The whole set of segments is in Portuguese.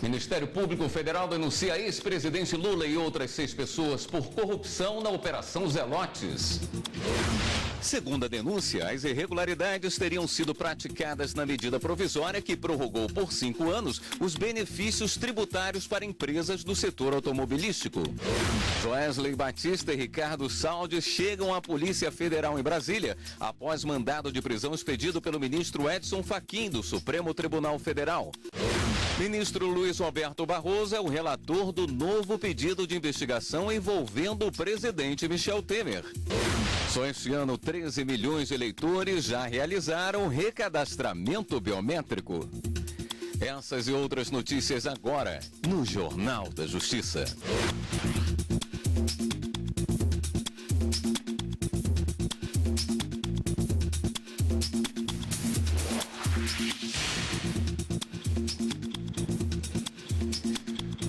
Ministério Público Federal denuncia ex-presidente Lula e outras 6 pessoas por corrupção na Operação Zelotes. Segundo a denúncia, as irregularidades teriam sido praticadas na medida provisória que prorrogou por 5 anos os benefícios tributários para empresas do setor automobilístico. Joesley Batista e Ricardo Saldi chegam à Polícia Federal em Brasília após mandado de prisão expedido pelo ministro Edson Fachin do Supremo Tribunal Federal. Ministro Luiz Roberto Barroso é o relator do novo pedido de investigação envolvendo o presidente Michel Temer. Só este ano, 13 milhões de eleitores já realizaram recadastramento biométrico. Essas e outras notícias agora no Jornal da Justiça.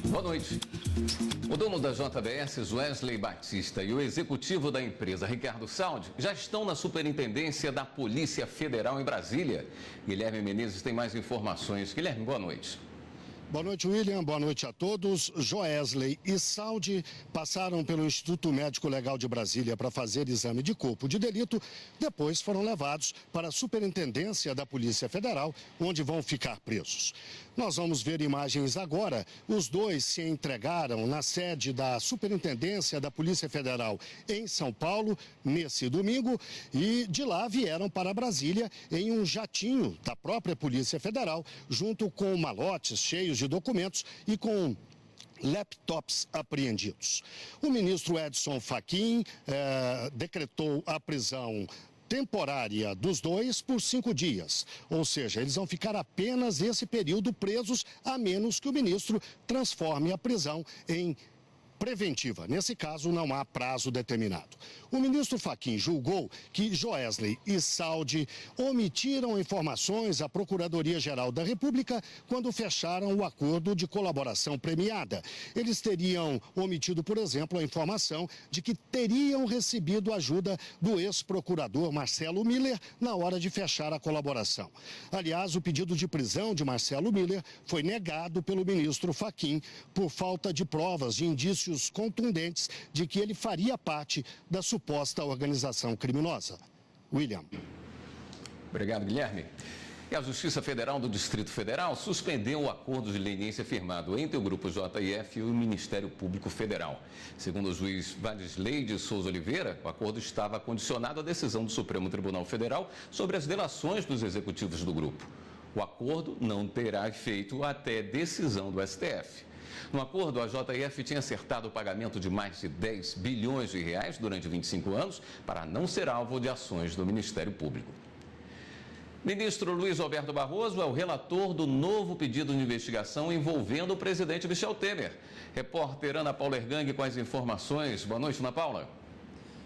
Boa noite. O dono da JBS, Joesley Batista, e o executivo da empresa, Ricardo Saldi, já estão na Superintendência da Polícia Federal em Brasília. Guilherme Menezes tem mais informações. Guilherme, boa noite. Boa noite, William. Boa noite a todos. Joesley e Saldi passaram pelo Instituto Médico Legal de Brasília para fazer exame de corpo de delito. Depois foram levados para a Superintendência da Polícia Federal, onde vão ficar presos. Nós vamos ver imagens agora. Os dois se entregaram na sede da Superintendência da Polícia Federal em São Paulo nesse domingo e de lá vieram para Brasília em um jatinho da própria Polícia Federal, junto com malotes cheios de documentos e com laptops apreendidos. O ministro Edson Fachin decretou a prisão temporária dos dois por 5 dias. Ou seja, eles vão ficar apenas esse período presos, a menos que o ministro transforme a prisão em preventiva. Nesse caso, não há prazo determinado. O ministro Fachin julgou que Joesley e Saldi omitiram informações à Procuradoria-Geral da República quando fecharam o acordo de colaboração premiada. Eles teriam omitido, por exemplo, a informação de que teriam recebido ajuda do ex-procurador Marcelo Miller na hora de fechar a colaboração. Aliás, o pedido de prisão de Marcelo Miller foi negado pelo ministro Fachin por falta de provas, de indícios contundentes de que ele faria parte da suposta organização criminosa. William. Obrigado, Guilherme. E a Justiça Federal do Distrito Federal suspendeu o acordo de leniência firmado entre o Grupo JF e o Ministério Público Federal. Segundo o juiz Valisley de Souza Oliveira, o acordo estava condicionado à decisão do Supremo Tribunal Federal sobre as delações dos executivos do grupo. O acordo não terá efeito até decisão do STF. No acordo, a JF tinha acertado o pagamento de mais de 10 bilhões de reais durante 25 anos para não ser alvo de ações do Ministério Público. Ministro Luiz Roberto Barroso é o relator do novo pedido de investigação envolvendo o presidente Michel Temer. Repórter Ana Paula Ergang com as informações. Boa noite, Ana Paula.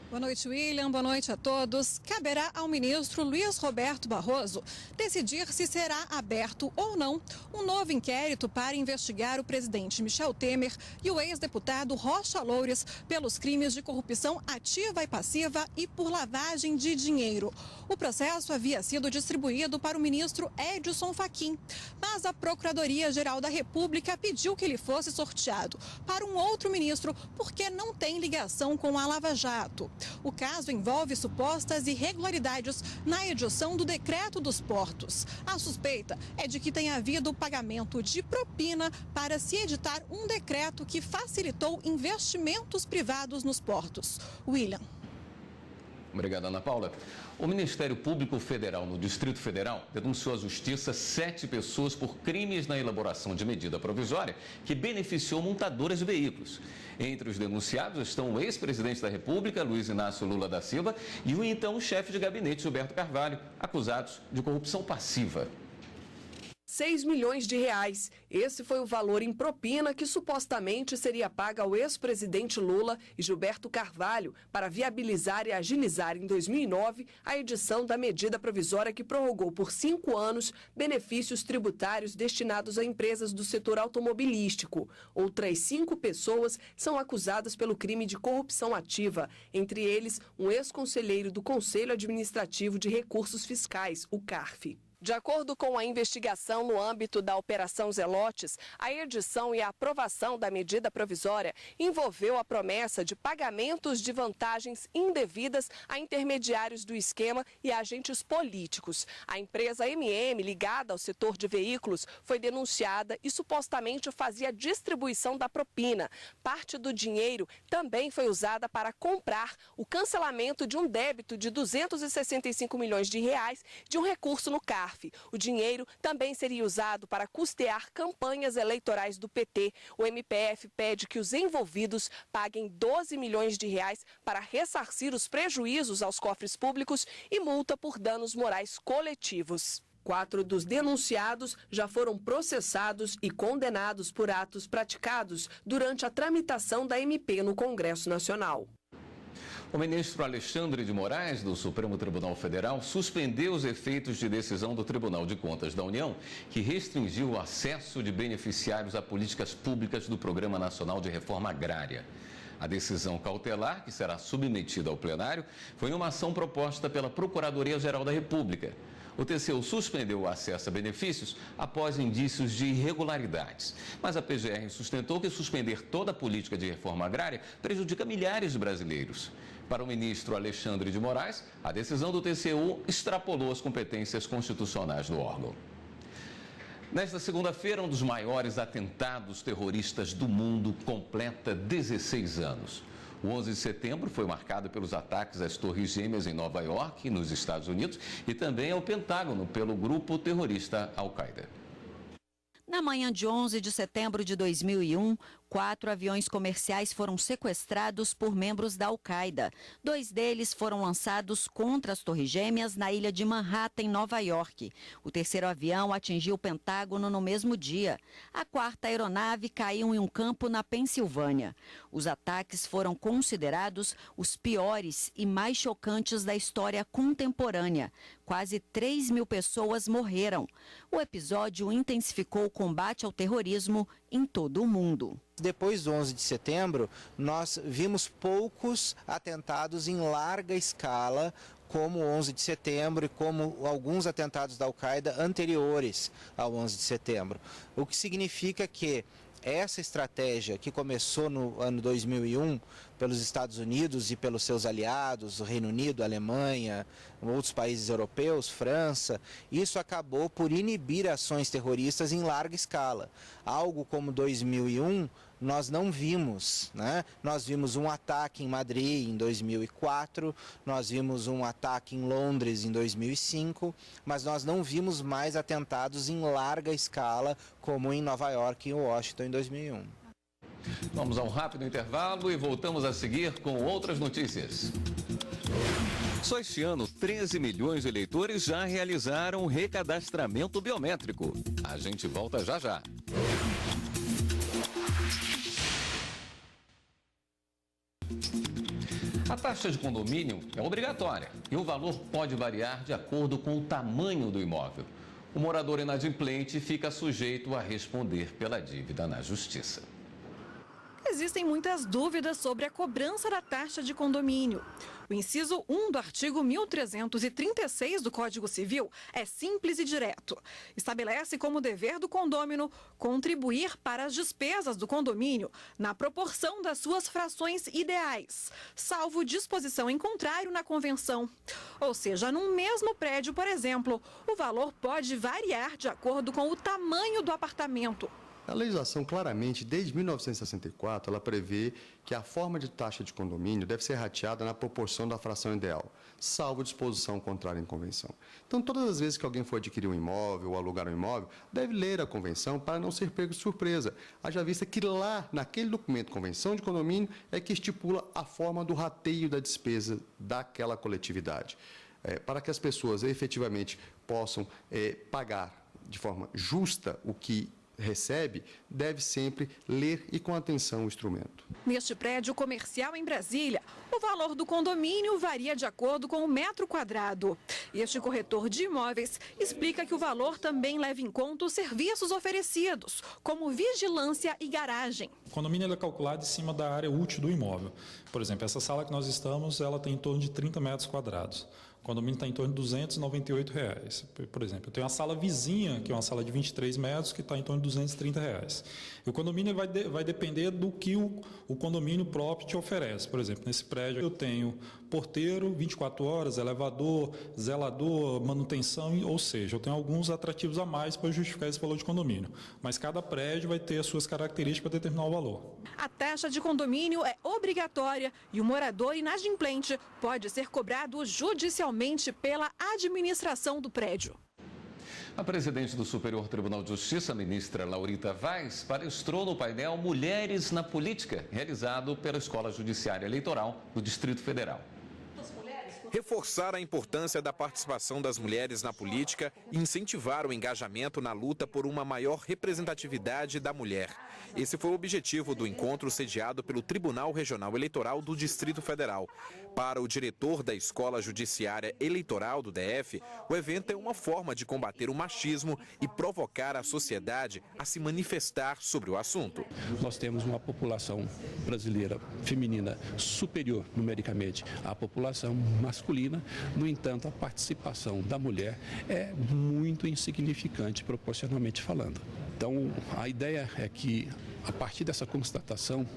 Boa noite, William. Boa noite a todos. Caberá ao ministro Luiz Roberto Barroso decidir se será aberto ou não um novo inquérito para investigar o presidente Michel Temer e o ex-deputado Rocha Loures pelos crimes de corrupção ativa e passiva e por lavagem de dinheiro. O processo havia sido distribuído para o ministro Edson Fachin, mas a Procuradoria-Geral da República pediu que ele fosse sorteado para um outro ministro porque não tem ligação com a Lava Jato. O caso envolve supostas irregularidades na edição do Decreto dos Portos. A suspeita é de que tenha havido pagamento de propina para se editar um decreto que facilitou investimentos privados nos portos. William. Obrigado, Ana Paula. O Ministério Público Federal no Distrito Federal denunciou à Justiça 7 pessoas por crimes na elaboração de medida provisória que beneficiou montadoras de veículos. Entre os denunciados estão o ex-presidente da República, Luiz Inácio Lula da Silva, e o então chefe de gabinete, Gilberto Carvalho, acusados de corrupção passiva. 6 milhões de reais. Esse foi o valor em propina que supostamente seria paga ao ex-presidente Lula e Gilberto Carvalho para viabilizar e agilizar em 2009 a edição da medida provisória que prorrogou por 5 anos benefícios tributários destinados a empresas do setor automobilístico. Outras 5 pessoas são acusadas pelo crime de corrupção ativa, entre eles um ex-conselheiro do Conselho Administrativo de Recursos Fiscais, o CARF. De acordo com a investigação no âmbito da Operação Zelotes, a edição e a aprovação da medida provisória envolveu a promessa de pagamentos de vantagens indevidas a intermediários do esquema e a agentes políticos. A empresa MM, ligada ao setor de veículos, foi denunciada e supostamente fazia distribuição da propina. Parte do dinheiro também foi usada para comprar o cancelamento de um débito de 265 milhões de reais de um recurso no CARF. O dinheiro também seria usado para custear campanhas eleitorais do PT. O MPF pede que os envolvidos paguem 12 milhões de reais para ressarcir os prejuízos aos cofres públicos e multa por danos morais coletivos. 4 dos denunciados já foram processados e condenados por atos praticados durante a tramitação da MP no Congresso Nacional. O ministro Alexandre de Moraes, do Supremo Tribunal Federal, suspendeu os efeitos de decisão do Tribunal de Contas da União, que restringiu o acesso de beneficiários a políticas públicas do Programa Nacional de Reforma Agrária. A decisão cautelar, que será submetida ao plenário, foi uma ação proposta pela Procuradoria-Geral da República. O TCU suspendeu o acesso a benefícios após indícios de irregularidades. Mas a PGR sustentou que suspender toda a política de reforma agrária prejudica milhares de brasileiros. Para o ministro Alexandre de Moraes, a decisão do TCU extrapolou as competências constitucionais do órgão. Nesta segunda-feira, um dos maiores atentados terroristas do mundo completa 16 anos. O 11 de setembro foi marcado pelos ataques às Torres Gêmeas em Nova York, nos Estados Unidos, e também ao Pentágono pelo grupo terrorista Al-Qaeda. Na manhã de 11 de setembro de 2001, 4 aviões comerciais foram sequestrados por membros da Al-Qaeda. 2 deles foram lançados contra as Torres Gêmeas na ilha de Manhattan, em Nova York. O terceiro avião atingiu o Pentágono no mesmo dia. A 4ª aeronave caiu em um campo na Pensilvânia. Os ataques foram considerados os piores e mais chocantes da história contemporânea. Quase 3 mil pessoas morreram. O episódio intensificou o combate ao terrorismo em todo o mundo. Depois do 11 de setembro, nós vimos poucos atentados em larga escala, como o 11 de setembro e como alguns atentados da Al-Qaeda anteriores ao 11 de setembro. O que significa que essa estratégia que começou no ano 2001 pelos Estados Unidos e pelos seus aliados, o Reino Unido, a Alemanha, outros países europeus, França, isso acabou por inibir ações terroristas em larga escala. Algo como 2001 nós não vimos, né? Nós vimos um ataque em Madrid em 2004, nós vimos um ataque em Londres em 2005, mas nós não vimos mais atentados em larga escala como em Nova York e Washington em 2001. Vamos a um rápido intervalo e voltamos a seguir com outras notícias. Só este ano, 13 milhões de eleitores já realizaram o recadastramento biométrico. A gente volta já já. A taxa de condomínio é obrigatória e o valor pode variar de acordo com o tamanho do imóvel. O morador inadimplente fica sujeito a responder pela dívida na justiça. Existem muitas dúvidas sobre a cobrança da taxa de condomínio. O inciso 1 do artigo 1336 do Código Civil é simples e direto. Estabelece como dever do condômino contribuir para as despesas do condomínio na proporção das suas frações ideais, salvo disposição em contrário na convenção. Ou seja, num mesmo prédio, por exemplo, o valor pode variar de acordo com o tamanho do apartamento. A legislação, claramente, desde 1964, ela prevê que a forma de taxa de condomínio deve ser rateada na proporção da fração ideal, salvo disposição contrária em convenção. Então, todas as vezes que alguém for adquirir um imóvel ou alugar um imóvel, deve ler a convenção para não ser pego de surpresa. Haja vista que lá, naquele documento, convenção de condomínio, é que estipula a forma do rateio da despesa daquela coletividade. Para que as pessoas efetivamente possam pagar de forma justa o que recebe, deve sempre ler e com atenção o instrumento. Neste prédio comercial em Brasília, o valor do condomínio varia de acordo com o metro quadrado. Este corretor de imóveis explica que o valor também leva em conta os serviços oferecidos, como vigilância e garagem. O condomínio é calculado em cima da área útil do imóvel. Por exemplo, essa sala que nós estamos, ela tem em torno de 30 metros quadrados. O condomínio está em torno de R$ 298. Por exemplo, eu tenho uma sala vizinha, que é uma sala de 23 metros, que está em torno de R$ 230. E o condomínio vai depender do que o condomínio próprio te oferece. Por exemplo, nesse prédio eu tenho porteiro, 24 horas, elevador, zelador, manutenção, ou seja, eu tenho alguns atrativos a mais para justificar esse valor de condomínio. Mas cada prédio vai ter as suas características para determinar o valor. A taxa de condomínio é obrigatória e o morador inadimplente pode ser cobrado judicialmente pela administração do prédio. A presidente do Superior Tribunal de Justiça, ministra Laurita Vaz, palestrou no painel Mulheres na Política, realizado pela Escola Judiciária Eleitoral do Distrito Federal. Reforçar a importância da participação das mulheres na política e incentivar o engajamento na luta por uma maior representatividade da mulher. Esse foi o objetivo do encontro sediado pelo Tribunal Regional Eleitoral do Distrito Federal. Para o diretor da Escola Judiciária Eleitoral do DF, o evento é uma forma de combater o machismo e provocar a sociedade a se manifestar sobre o assunto. Nós temos uma população brasileira feminina superior numericamente à população masculina, no entanto, a participação da mulher é muito insignificante proporcionalmente falando. Então, a ideia é que, a partir dessa constatação,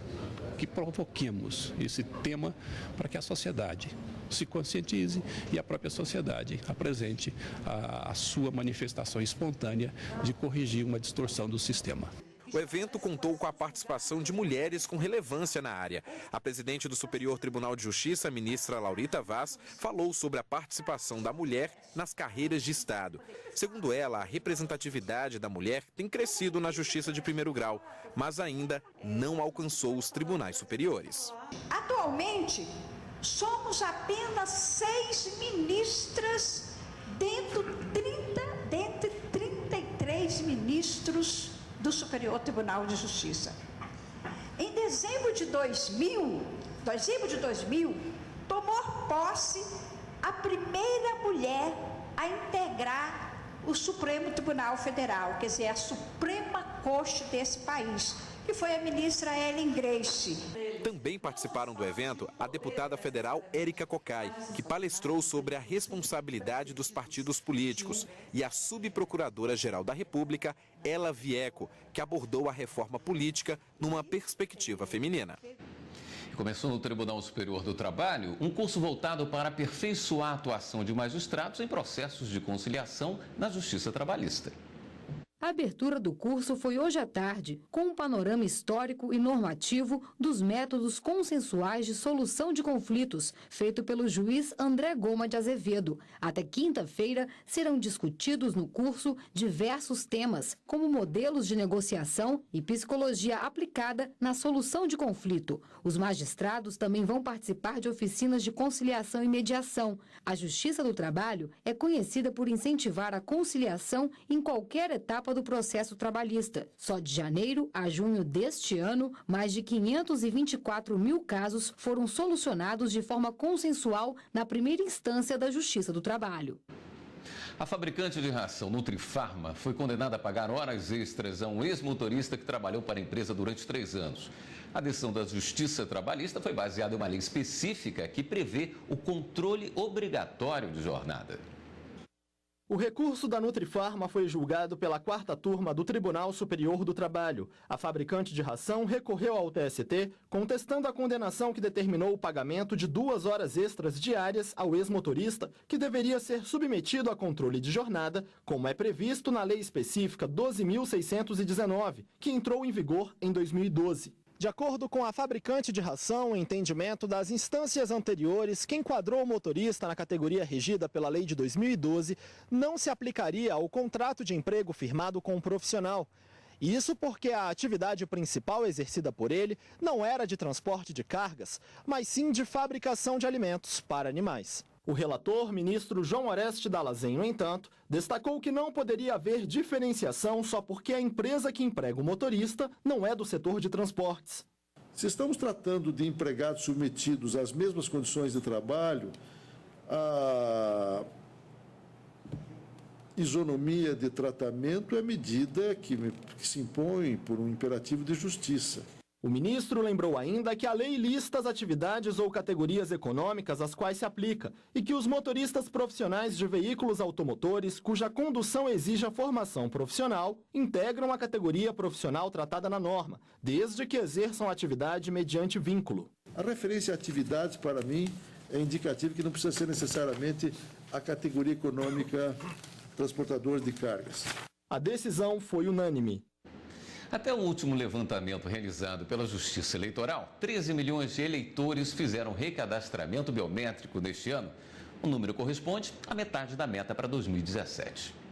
que provoquemos esse tema para que a sociedade se conscientize e a própria sociedade apresente a sua manifestação espontânea de corrigir uma distorção do sistema. O evento contou com a participação de mulheres com relevância na área. A presidente do Superior Tribunal de Justiça, ministra Laurita Vaz, falou sobre a participação da mulher nas carreiras de Estado. Segundo ela, a representatividade da mulher tem crescido na Justiça de primeiro grau, mas ainda não alcançou os tribunais superiores. Atualmente, somos apenas 6 ministras dentre 33 ministros do Superior Tribunal de Justiça. Em dezembro de 2000, tomou posse a primeira mulher a integrar o Supremo Tribunal Federal, quer dizer, a Suprema Corte desse país, que foi a ministra Ellen Grace. Também participaram do evento a deputada federal Érica Cocai, que palestrou sobre a responsabilidade dos partidos políticos, e a subprocuradora-geral da República, Ela Vieco, que abordou a reforma política numa perspectiva feminina. Começou no Tribunal Superior do Trabalho um curso voltado para aperfeiçoar a atuação de magistrados em processos de conciliação na Justiça Trabalhista. A abertura do curso foi hoje à tarde, com um panorama histórico e normativo dos métodos consensuais de solução de conflitos, feito pelo juiz André Goma de Azevedo. Até quinta-feira serão discutidos no curso diversos temas, como modelos de negociação e psicologia aplicada na solução de conflito. Os magistrados também vão participar de oficinas de conciliação e mediação. A Justiça do Trabalho é conhecida por incentivar a conciliação em qualquer etapa do processo trabalhista. Só de janeiro a junho deste ano, mais de 524 mil casos foram solucionados de forma consensual na primeira instância da Justiça do Trabalho. A fabricante de ração Nutrifarma foi condenada a pagar horas extras a um ex-motorista que trabalhou para a empresa durante 3 anos. A decisão da Justiça Trabalhista foi baseada em uma lei específica que prevê o controle obrigatório de jornada. O recurso da Nutrifarma foi julgado pela 4ª turma do Tribunal Superior do Trabalho. A fabricante de ração recorreu ao TST, contestando a condenação que determinou o pagamento de 2 horas extras diárias ao ex-motorista, que deveria ser submetido a controle de jornada, como é previsto na lei específica 12.619, que entrou em vigor em 2012. De acordo com a fabricante de ração, o entendimento das instâncias anteriores que enquadrou o motorista na categoria regida pela lei de 2012 não se aplicaria ao contrato de emprego firmado com o profissional. Isso porque a atividade principal exercida por ele não era de transporte de cargas, mas sim de fabricação de alimentos para animais. O relator, ministro João Oreste Dallazen, no entanto, destacou que não poderia haver diferenciação só porque a empresa que emprega o motorista não é do setor de transportes. Se estamos tratando de empregados submetidos às mesmas condições de trabalho, a isonomia de tratamento é medida que se impõe por um imperativo de justiça. O ministro lembrou ainda que a lei lista as atividades ou categorias econômicas às quais se aplica e que os motoristas profissionais de veículos automotores cuja condução exija formação profissional integram a categoria profissional tratada na norma, desde que exerçam atividade mediante vínculo. A referência a atividades, para mim, é indicativo que não precisa ser necessariamente a categoria econômica transportador de cargas. A decisão foi unânime. Até o último levantamento realizado pela Justiça Eleitoral, 13 milhões de eleitores fizeram recadastramento biométrico neste ano. O número corresponde à metade da meta para 2017.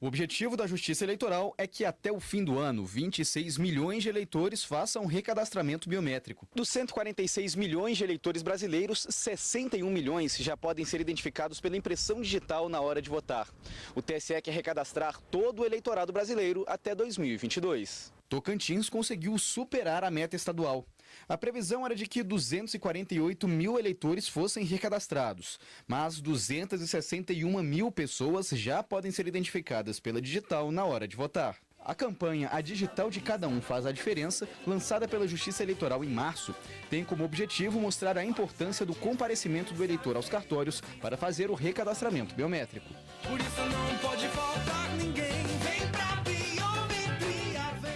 O objetivo da Justiça Eleitoral é que até o fim do ano, 26 milhões de eleitores façam recadastramento biométrico. Dos 146 milhões de eleitores brasileiros, 61 milhões já podem ser identificados pela impressão digital na hora de votar. O TSE quer recadastrar todo o eleitorado brasileiro até 2022. Tocantins conseguiu superar a meta estadual. A previsão era de que 248 mil eleitores fossem recadastrados, mas 261 mil pessoas já podem ser identificadas pela digital na hora de votar. A campanha A Digital de Cada Um Faz a Diferença, lançada pela Justiça Eleitoral em março, tem como objetivo mostrar a importância do comparecimento do eleitor aos cartórios para fazer o recadastramento biométrico. Por isso não pode faltar ninguém, vem pra biometria, vem.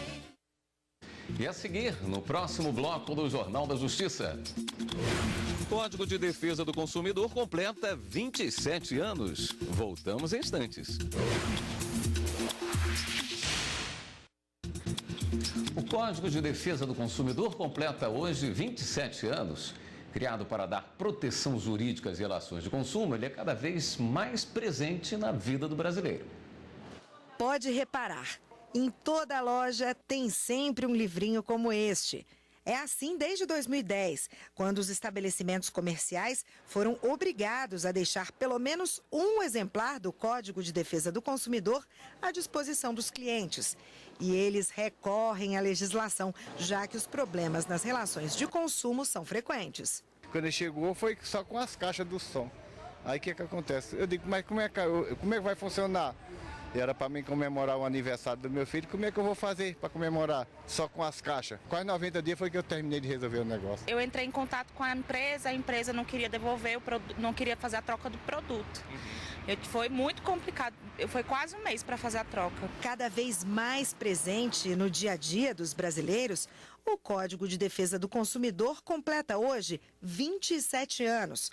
E a seguir, no próximo bloco do Jornal da Justiça. Código de Defesa do Consumidor completa 27 anos. Voltamos em instantes. O Código de Defesa do Consumidor completa hoje 27 anos. Criado para dar proteção jurídica às relações de consumo, ele é cada vez mais presente na vida do brasileiro. Pode reparar, em toda loja tem sempre um livrinho como este. É assim desde 2010, quando os estabelecimentos comerciais foram obrigados a deixar pelo menos um exemplar do Código de Defesa do Consumidor à disposição dos clientes. E eles recorrem à legislação, já que os problemas nas relações de consumo são frequentes. Quando ele chegou foi só com as caixas do som. Aí o que acontece? Eu digo, mas como é que vai funcionar? Era para mim comemorar o aniversário do meu filho, como é que eu vou fazer para comemorar só com as caixas? Quase 90 dias foi que eu terminei de resolver o negócio. Eu entrei em contato com a empresa não queria devolver, não queria fazer a troca do produto. Foi muito complicado, foi quase um mês para fazer a troca. Cada vez mais presente no dia a dia dos brasileiros, o Código de Defesa do Consumidor completa hoje 27 anos.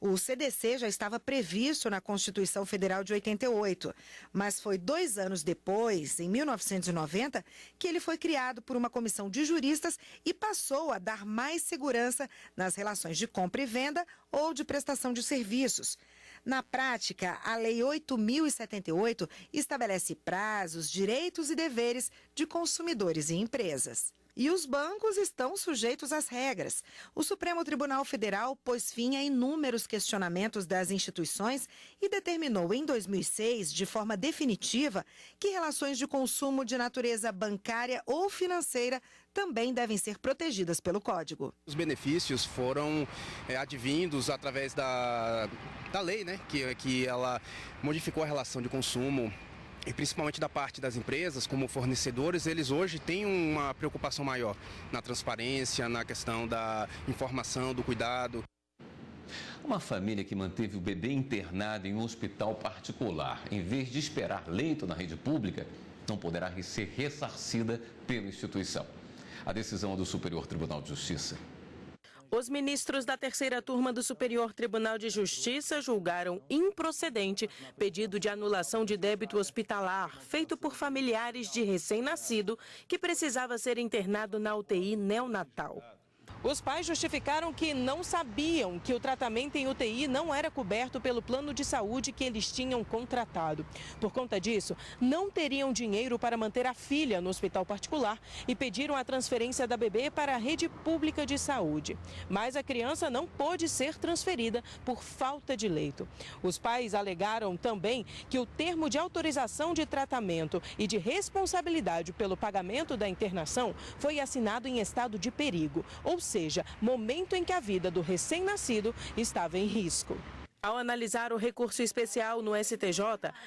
O CDC já estava previsto na Constituição Federal de 88, mas foi 2 anos depois, em 1990, que ele foi criado por uma comissão de juristas e passou a dar mais segurança nas relações de compra e venda ou de prestação de serviços. Na prática, a Lei 8.078 estabelece prazos, direitos e deveres de consumidores e empresas. E os bancos estão sujeitos às regras. O Supremo Tribunal Federal pôs fim a inúmeros questionamentos das instituições e determinou em 2006, de forma definitiva, que relações de consumo de natureza bancária ou financeira também devem ser protegidas pelo Código. Os benefícios foram advindos através da lei, né, que ela modificou a relação de consumo. E principalmente da parte das empresas, como fornecedores, eles hoje têm uma preocupação maior na transparência, na questão da informação, do cuidado. Uma família que manteve o bebê internado em um hospital particular, em vez de esperar leito na rede pública, não poderá ser ressarcida pela instituição. A decisão é do Superior Tribunal de Justiça. Os ministros da terceira turma do Superior Tribunal de Justiça julgaram improcedente pedido de anulação de débito hospitalar feito por familiares de recém-nascido que precisava ser internado na UTI neonatal. Os pais justificaram que não sabiam que o tratamento em UTI não era coberto pelo plano de saúde que eles tinham contratado. Por conta disso, não teriam dinheiro para manter a filha no hospital particular e pediram a transferência da bebê para a rede pública de saúde. Mas a criança não pôde ser transferida por falta de leito. Os pais alegaram também que o termo de autorização de tratamento e de responsabilidade pelo pagamento da internação foi assinado em estado de perigo, ou seja, momento em que a vida do recém-nascido estava em risco. Ao analisar o recurso especial no STJ,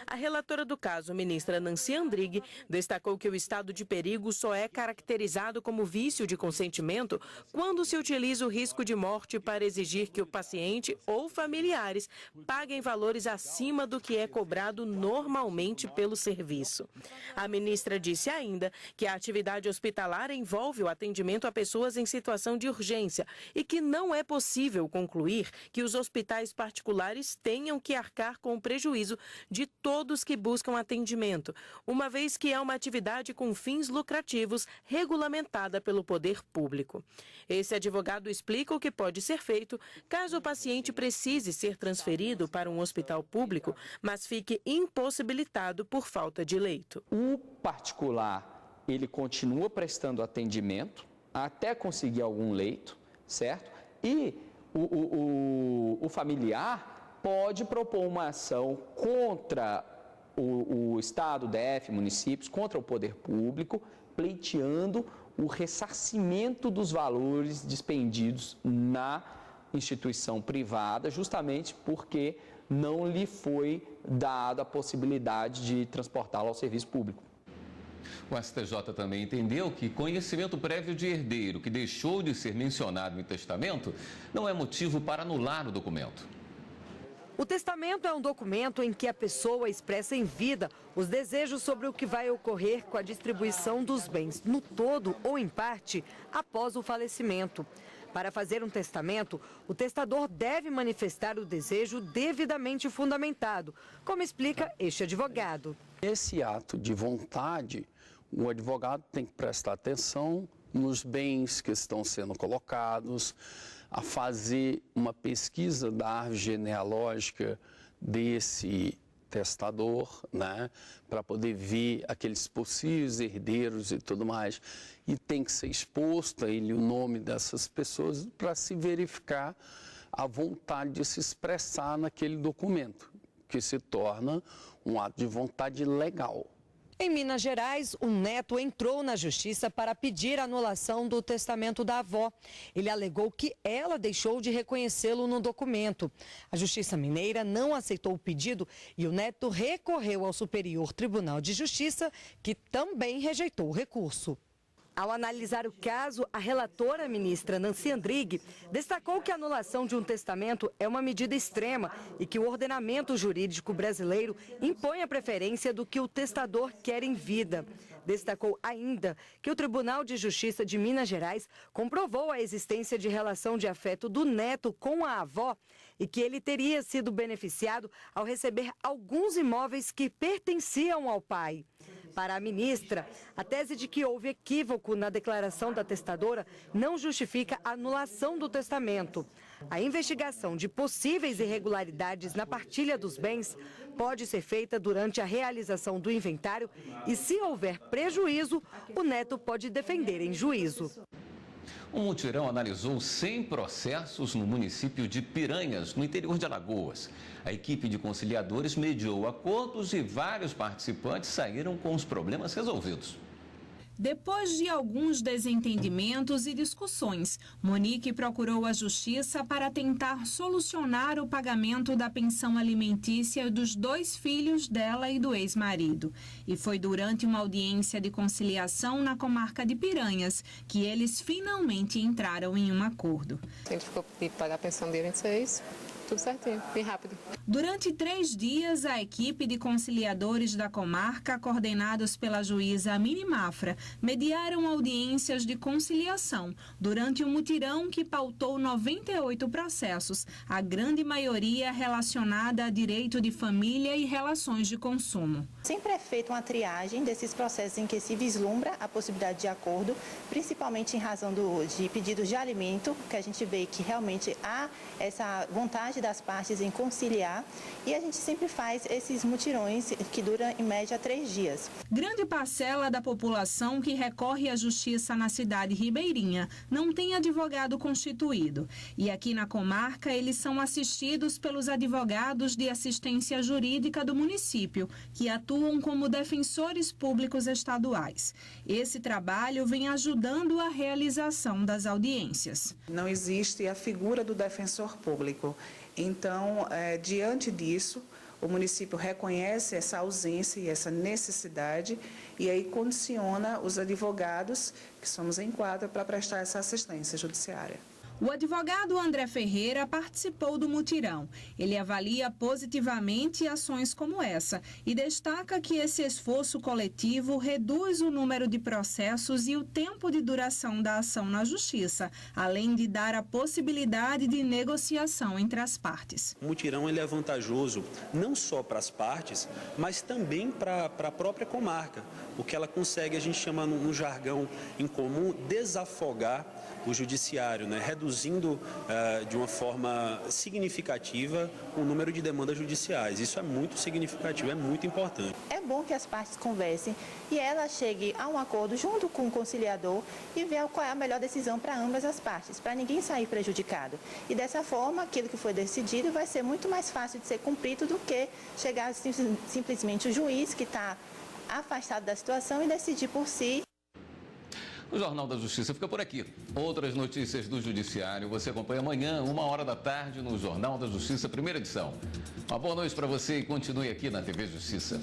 a relatora do caso, ministra Nancy Andrighi, destacou que o estado de perigo só é caracterizado como vício de consentimento quando se utiliza o risco de morte para exigir que o paciente ou familiares paguem valores acima do que é cobrado normalmente pelo serviço. A ministra disse ainda que a atividade hospitalar envolve o atendimento a pessoas em situação de urgência e que não é possível concluir que os hospitais particulares tenham que arcar com o prejuízo de todos que buscam atendimento, uma vez que é uma atividade com fins lucrativos regulamentada pelo poder público. Esse advogado explica o que pode ser feito caso o paciente precise ser transferido para um hospital público, mas fique impossibilitado por falta de leito. O particular, ele continua prestando atendimento até conseguir algum leito, certo? E o familiar pode propor uma ação contra o Estado, DF, municípios, contra o poder público, pleiteando o ressarcimento dos valores despendidos na instituição privada, justamente porque não lhe foi dada a possibilidade de transportá-lo ao serviço público. O STJ também entendeu que conhecimento prévio de herdeiro que deixou de ser mencionado em testamento não é motivo para anular o documento. O testamento é um documento em que a pessoa expressa em vida os desejos sobre o que vai ocorrer com a distribuição dos bens, no todo ou em parte, após o falecimento. Para fazer um testamento, o testador deve manifestar o desejo devidamente fundamentado, como explica este advogado. Esse ato de vontade, o advogado tem que prestar atenção nos bens que estão sendo colocados, a fazer uma pesquisa da árvore genealógica desse testador, né, para poder ver aqueles possíveis herdeiros e tudo mais. E tem que ser exposto a ele o nome dessas pessoas para se verificar a vontade de se expressar naquele documento, que se torna um ato de vontade legal. Em Minas Gerais, o neto entrou na justiça para pedir a anulação do testamento da avó. Ele alegou que ela deixou de reconhecê-lo no documento. A Justiça Mineira não aceitou o pedido e o neto recorreu ao Superior Tribunal de Justiça, que também rejeitou o recurso. Ao analisar o caso, a relatora ministra Nancy Andrighi destacou que a anulação de um testamento é uma medida extrema e que o ordenamento jurídico brasileiro impõe a preferência do que o testador quer em vida. Destacou ainda que o Tribunal de Justiça de Minas Gerais comprovou a existência de relação de afeto do neto com a avó e que ele teria sido beneficiado ao receber alguns imóveis que pertenciam ao pai. Para a ministra, a tese de que houve equívoco na declaração da testadora não justifica a anulação do testamento. A investigação de possíveis irregularidades na partilha dos bens pode ser feita durante a realização do inventário e, se houver prejuízo, o neto pode defender em juízo. Um mutirão analisou 100 processos no município de Piranhas, no interior de Alagoas. A equipe de conciliadores mediou acordos e vários participantes saíram com os problemas resolvidos. Depois de alguns desentendimentos e discussões, Monique procurou a justiça para tentar solucionar o pagamento da pensão alimentícia dos 2 filhos dela e do ex-marido. E foi durante uma audiência de conciliação na comarca de Piranhas que eles finalmente entraram em um acordo. A gente ficou para pagar a pensão dia 26. Tudo certinho, bem rápido. Durante 3 dias, a equipe de conciliadores da comarca, coordenados pela juíza Mini Mafra, mediaram audiências de conciliação durante um mutirão que pautou 98 processos, a grande maioria relacionada a direito de família e relações de consumo. Sempre é feita uma triagem desses processos em que se vislumbra a possibilidade de acordo, principalmente em razão de pedidos de alimento, que a gente vê que realmente há essa vontade das partes em conciliar, e a gente sempre faz esses mutirões que duram em média 3 dias. Grande parcela da população que recorre à justiça na cidade ribeirinha não tem advogado constituído, e aqui na comarca eles são assistidos pelos advogados de assistência jurídica do município, que atuam como defensores públicos estaduais. Esse trabalho vem ajudando a realização das audiências. Não existe a figura do defensor público. Então, diante disso, o município reconhece essa ausência e essa necessidade e aí condiciona os advogados, que somos em quadra, para prestar essa assistência judiciária. O advogado André Ferreira participou do mutirão. Ele avalia positivamente ações como essa e destaca que esse esforço coletivo reduz o número de processos e o tempo de duração da ação na justiça, além de dar a possibilidade de negociação entre as partes. O mutirão ele é vantajoso não só para as partes, mas também para a própria comarca, porque ela consegue, a gente chama no jargão em comum, desafogar o judiciário, né? Reduzindo de uma forma significativa o número de demandas judiciais. Isso é muito significativo, é muito importante. É bom que as partes conversem e ela chegue a um acordo junto com o conciliador e ver qual é a melhor decisão para ambas as partes, para ninguém sair prejudicado. E dessa forma, aquilo que foi decidido vai ser muito mais fácil de ser cumprido do que chegar simplesmente o juiz que está afastado da situação e decidir por si. O Jornal da Justiça fica por aqui. Outras notícias do Judiciário você acompanha amanhã, 13h, no Jornal da Justiça, primeira edição. Uma boa noite para você e continue aqui na TV Justiça.